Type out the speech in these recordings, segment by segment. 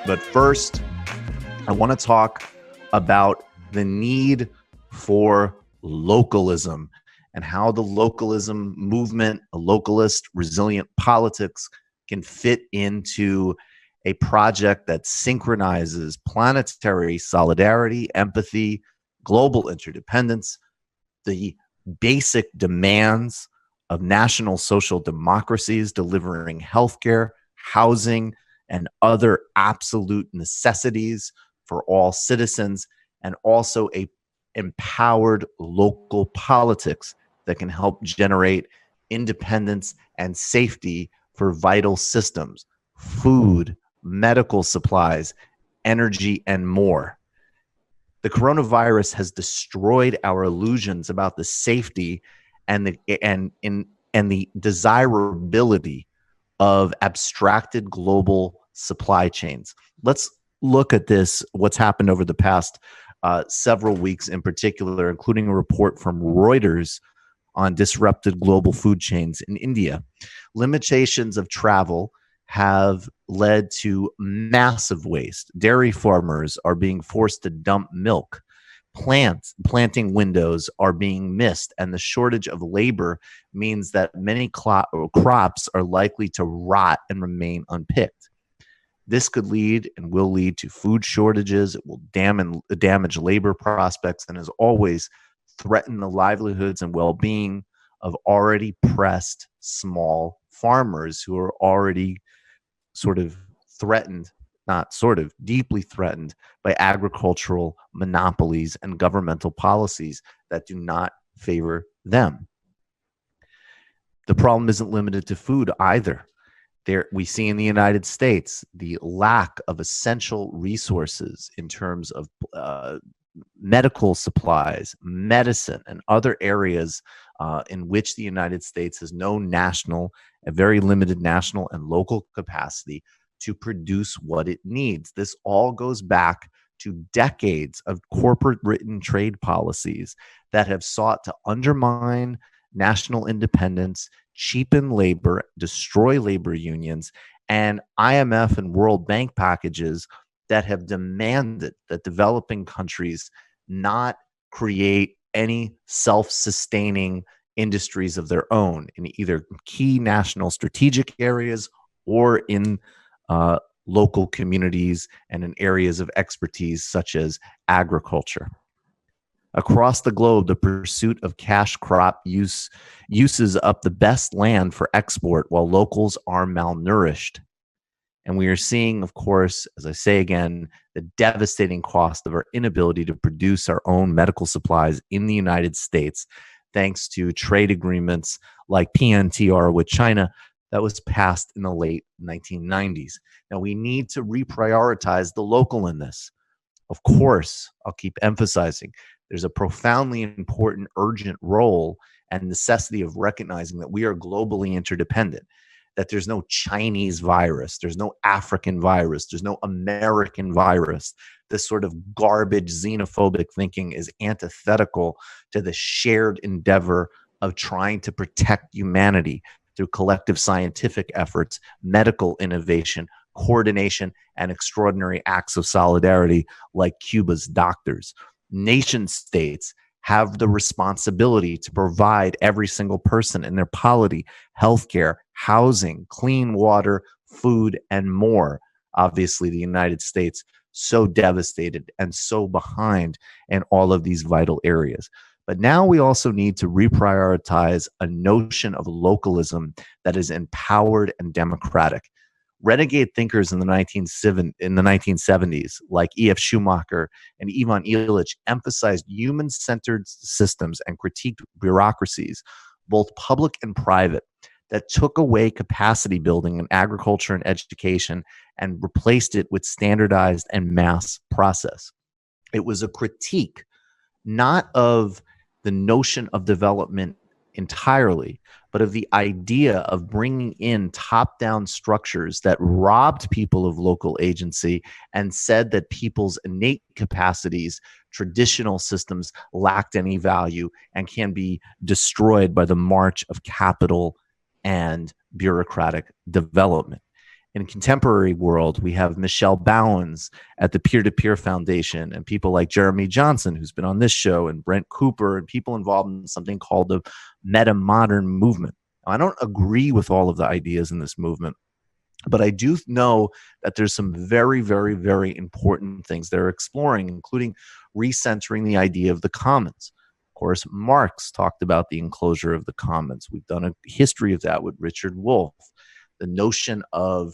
But first, I want to talk about the need for localism and how the localism movement, a localist, resilient politics can fit into a project that synchronizes planetary solidarity, empathy, global interdependence, the basic demands of national social democracies delivering healthcare, housing, and other absolute necessities for all citizens, and also a empowered local politics that can help generate independence and safety for vital systems, food, medical supplies, energy, and more. The coronavirus has destroyed our illusions about the safety and the desirability of abstracted global supply chains. Let's look at this, what's happened over the past several weeks in particular, including a report from Reuters on disrupted global food chains in India. Limitations of travel have led to massive waste. Dairy farmers are being forced to dump milk. Planting windows are being missed, and the shortage of labor means that many crops are likely to rot and remain unpicked. This could lead and will lead to food shortages. It will damage labor prospects and, as always, threaten the livelihoods and well-being of already pressed small farmers who are already deeply threatened by agricultural monopolies and governmental policies that do not favor them. The problem isn't limited to food either. We see in the United States the lack of essential resources in terms of medical supplies, medicine, and other areas in which the United States has no a very limited national and local capacity to produce what it needs. This all goes back to decades of corporate written trade policies that have sought to undermine national independence, cheapen labor, destroy labor unions, and IMF and World Bank packages that have demanded that developing countries not create any self-sustaining industries of their own in either key national strategic areas or in local communities and in areas of expertise such as agriculture. Across the globe, the pursuit of cash crop uses up the best land for export while locals are malnourished. And we are seeing, of course, as I say again, the devastating cost of our inability to produce our own medical supplies in the United States, thanks to trade agreements like PNTR with China that was passed in the late 1990s. Now, we need to reprioritize the local in this. Of course, I'll keep emphasizing, there's a profoundly important, urgent role and necessity of recognizing that we are globally interdependent, that there's no Chinese virus, there's no African virus, there's no American virus. This sort of garbage xenophobic thinking is antithetical to the shared endeavor of trying to protect humanity through collective scientific efforts, medical innovation, coordination, and extraordinary acts of solidarity like Cuba's doctors. Nation states have the responsibility to provide every single person in their polity healthcare, housing, clean water, food, and more. Obviously, the United States so devastated and so behind in all of these vital areas. But now we also need to reprioritize a notion of localism that is empowered and democratic. Renegade thinkers in the 1970s, like E.F. Schumacher and Ivan Illich, emphasized human-centered systems and critiqued bureaucracies, both public and private, that took away capacity building in agriculture and education and replaced it with standardized and mass process. It was a critique not of the notion of development entirely, but of the idea of bringing in top-down structures that robbed people of local agency and said that people's innate capacities, traditional systems, lacked any value and can be destroyed by the march of capital and bureaucratic development. In contemporary world, we have Michelle Bowens at the Peer-to-Peer Foundation and people like Jeremy Johnson, who's been on this show, and Brent Cooper, and people involved in something called the meta-modern movement. Now, I don't agree with all of the ideas in this movement, but I do know that there's some very, very, very important things they're exploring, including recentering the idea of the commons. Of course, Marx talked about the enclosure of the commons. We've done a history of that with Richard Wolff. The notion of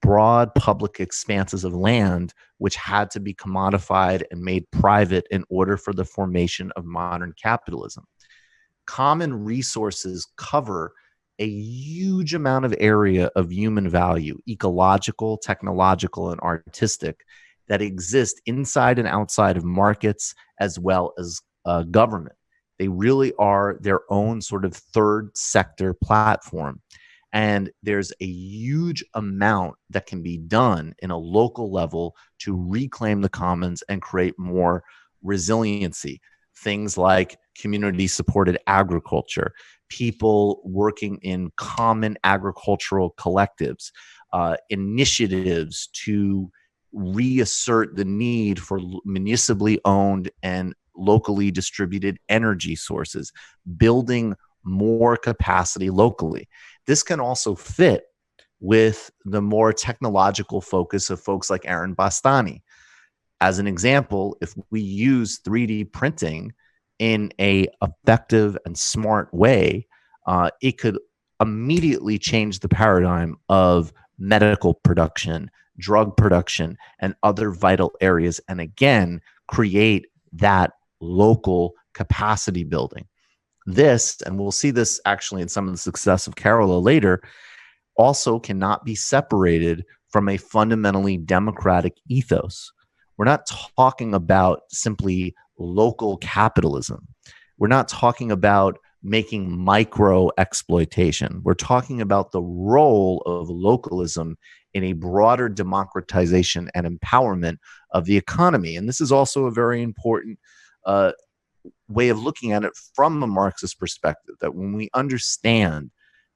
broad public expanses of land which had to be commodified and made private in order for the formation of modern capitalism. Common resources cover a huge amount of area of human value, ecological, technological, and artistic, that exist inside and outside of markets as well as government. They really are their own sort of third sector platform. And there's a huge amount that can be done in a local level to reclaim the commons and create more resiliency. Things like community-supported agriculture, people working in common agricultural collectives, initiatives to reassert the need for municipally owned and locally distributed energy sources, building more capacity locally. This can also fit with the more technological focus of folks like Aaron Bastani. As an example, if we use 3D printing in a effective and smart way, it could immediately change the paradigm of medical production, drug production, and other vital areas, and again, create that local capacity building. This, and we'll see this actually in some of the success of Kerala later, also cannot be separated from a fundamentally democratic ethos. We're not talking about simply local capitalism. We're not talking about making micro exploitation. We're talking about the role of localism in a broader democratization and empowerment of the economy. And this is also a very important way of looking at it from a Marxist perspective, that when we understand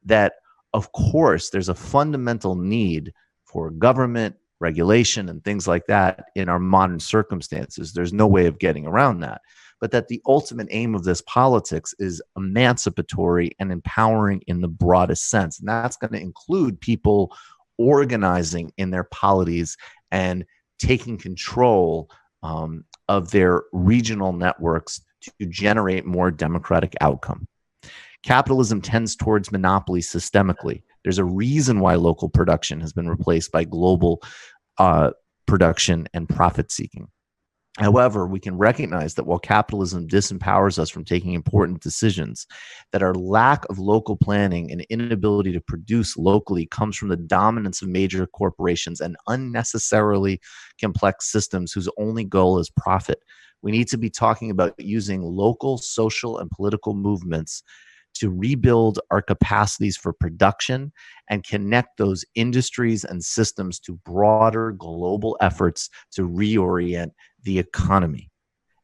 that, of course, there's a fundamental need for government, regulation, and things like that in our modern circumstances. There's no way of getting around that. But that the ultimate aim of this politics is emancipatory and empowering in the broadest sense. And that's going to include people organizing in their polities and taking control of their regional networks to generate more democratic outcome. Capitalism tends towards monopoly systemically. There's a reason why local production has been replaced by global production and profit seeking. However, we can recognize that while capitalism disempowers us from taking important decisions, that our lack of local planning and inability to produce locally comes from the dominance of major corporations and unnecessarily complex systems whose only goal is profit. We need to be talking about using local, social, and political movements to rebuild our capacities for production and connect those industries and systems to broader global efforts to reorient the economy.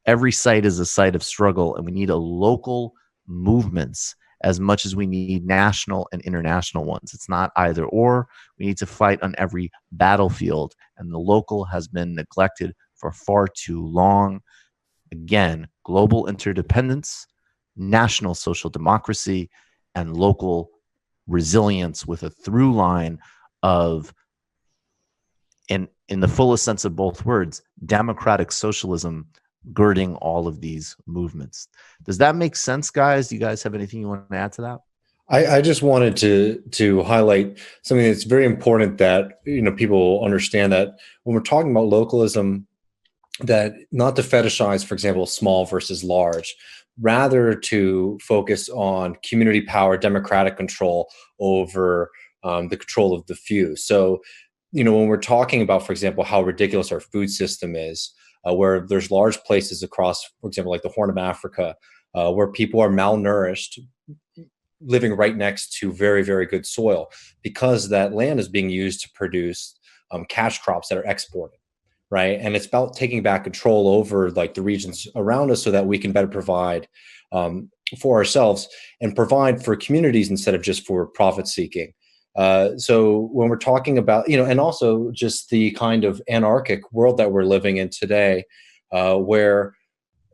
Every site is a site of struggle, and we need a local movements as much as we need national and international ones. It's not either or. We need to fight on every battlefield, and the local has been neglected for far too long. Again, global interdependence, national social democracy, and local resilience with a through line of, in the fullest sense of both words, democratic socialism girding all of these movements. Does that make sense, guys? Do you guys have anything you want to add to that? I just wanted to highlight something that's very important, that people understand, that when we're talking about localism, that not to fetishize, for example, small versus large, rather to focus on community power, democratic control over the control of the few. So, when we're talking about, for example, how ridiculous our food system is, where there's large places across, for example, like the Horn of Africa, where people are malnourished, living right next to very, very good soil, because that land is being used to produce cash crops that are exported. Right. And it's about taking back control over like the regions around us so that we can better provide for ourselves and provide for communities instead of just for profit seeking. So when we're talking about, and also just the kind of anarchic world that we're living in today, where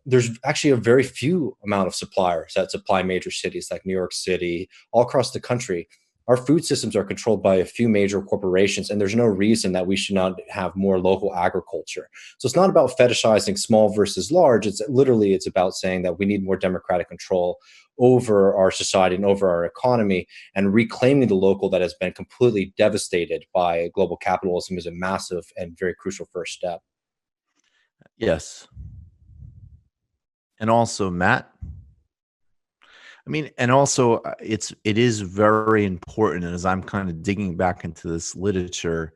there's actually a very few amount of suppliers that supply major cities like New York City, all across the country. Our food systems are controlled by a few major corporations, and there's no reason that we should not have more local agriculture. So it's not about fetishizing small versus large. It's about saying that we need more democratic control over our society and over our economy, and reclaiming the local that has been completely devastated by global capitalism is a massive and very crucial first step. Yes. And also, Matt, I mean, and also it is very important. And as I'm kind of digging back into this literature,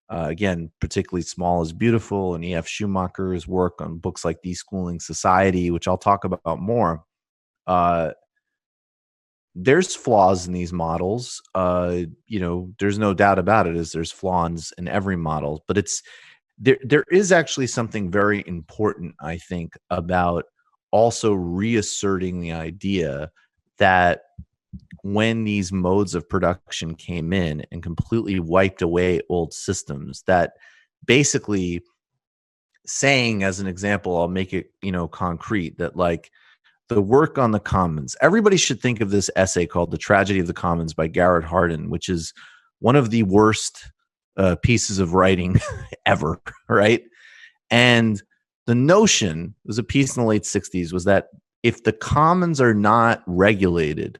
again, particularly Small is Beautiful and E.F. Schumacher's work on books like Deschooling Society, which I'll talk about more. There's flaws in these models. There's no doubt about it, as there's flaws in every model, but there is actually something very important, I think, about also reasserting the idea that when these modes of production came in and completely wiped away old systems, that basically saying, as an example, I'll make it, concrete, that like the work on the commons, everybody should think of this essay called The Tragedy of the Commons by Garrett Hardin, which is one of the worst pieces of writing ever, right? And the notion, was a piece in the late 60s, was that if the commons are not regulated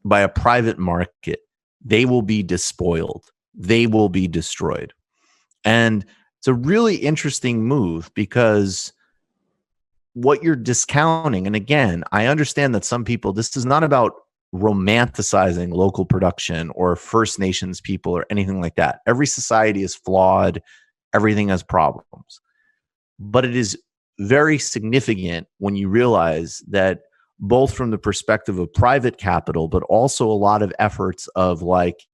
by a private market, they will be despoiled. They will be destroyed. And it's a really interesting move, because what you're discounting, and again, I understand that some people, this is not about romanticizing local production or First Nations people or anything like that. Every society is flawed. Everything has problems. But it is very significant when you realize that both from the perspective of private capital, but also a lot of efforts of like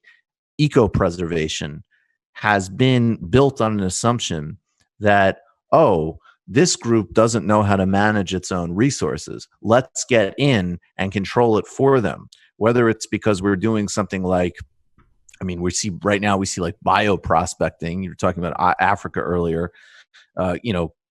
eco-preservation has been built on an assumption that, oh, this group doesn't know how to manage its own resources. Let's get in and control it for them. Whether it's because we're doing something like, we see like bioprospecting. You were talking about Africa earlier.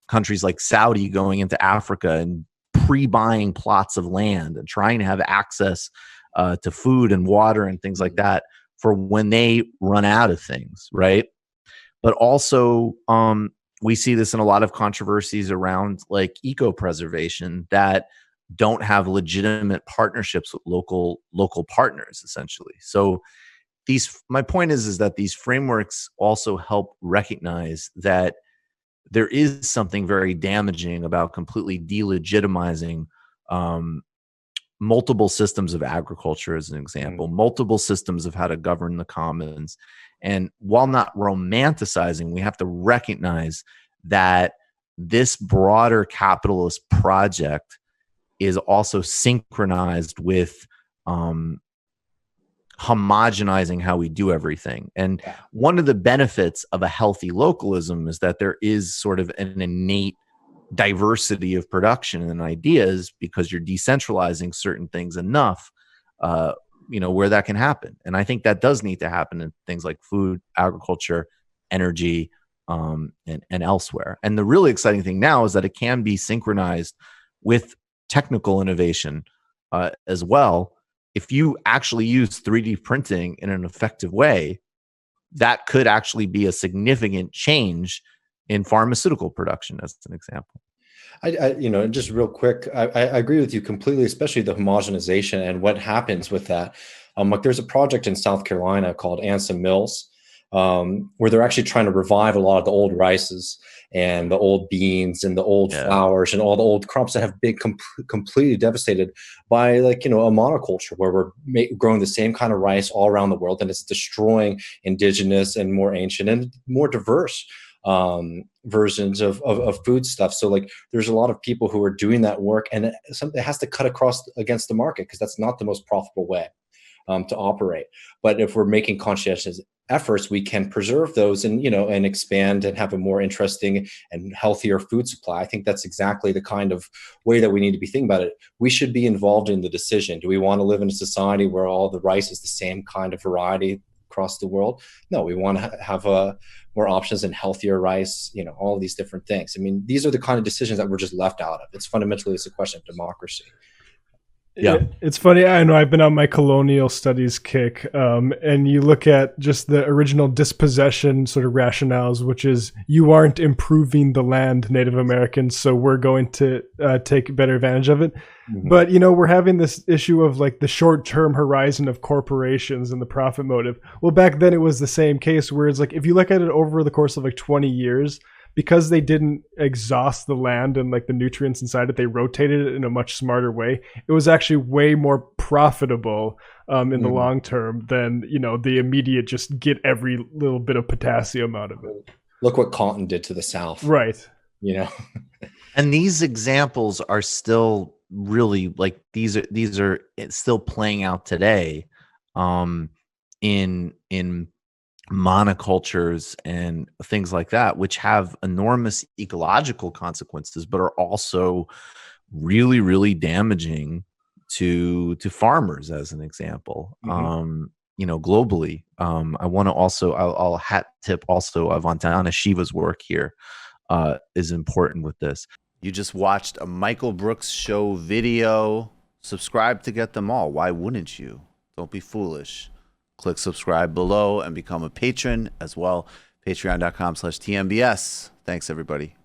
Countries like Saudi going into Africa and pre-buying plots of land and trying to have access to food and water and things like that for when they run out of things, right? But also, we see this in a lot of controversies around like eco-preservation that don't have legitimate partnerships with local partners, essentially. So my point is that these frameworks also help recognize that there is something very damaging about completely delegitimizing multiple systems of agriculture, as an example, multiple systems of how to govern the commons. And while not romanticizing, we have to recognize that this broader capitalist project is also synchronized with homogenizing how we do everything. And one of the benefits of a healthy localism is that there is sort of an innate diversity of production and ideas, because you're decentralizing certain things enough, where that can happen. And I think that does need to happen in things like food, agriculture, energy, and elsewhere. And the really exciting thing now is that it can be synchronized with technical innovation as well. If you actually use 3D printing in an effective way, that could actually be a significant change in pharmaceutical production, as an example. Just real quick, I agree with you completely, especially the homogenization and what happens with that. Like there's a project in South Carolina called Anson Mills, where they're actually trying to revive a lot of the old rices and the old beans and the old flours and all the old crops that have been completely devastated by a monoculture, where we're growing the same kind of rice all around the world, and it's destroying indigenous and more ancient and more diverse versions of food stuff. So like there's a lot of people who are doing that work, and it has to cut across against the market, because that's not the most profitable way to operate. But if we're making conscientious efforts, we can preserve those and and expand and have a more interesting and healthier food supply. I think that's exactly the kind of way that we need to be thinking about it. We should be involved in the decision. Do we want to live in a society where all the rice is the same kind of variety across the world. No, we want to have more options and healthier rice, all of these different things. I mean, these are the kind of decisions that we're just left out of. It's fundamentally, it's a question of democracy. Yeah. It's funny. I know I've been on my colonial studies kick, and you look at just the original dispossession sort of rationales, which is you aren't improving the land, Native Americans, so we're going to take better advantage of it. Mm-hmm. But, we're having this issue of like the short-term horizon of corporations and the profit motive. Well, back then it was the same case where it's like if you look at it over the course of like 20 years, because they didn't exhaust the land and like the nutrients inside it, they rotated it in a much smarter way. It was actually way more profitable in the long term than, the immediate just get every little bit of potassium out of it. Look what cotton did to the South. Right. And these examples are still really like these are still playing out today in monocultures and things like that, which have enormous ecological consequences, but are also really, really damaging to farmers, as an example. Globally. I want to also, I'll hat tip also Vantana Shiva's work here is important with this. You just watched a Michael Brooks show video. Subscribe to get them all. Why wouldn't you? Don't be foolish. Click subscribe below and become a patron as well. Patreon.com/TMBS. Thanks, everybody.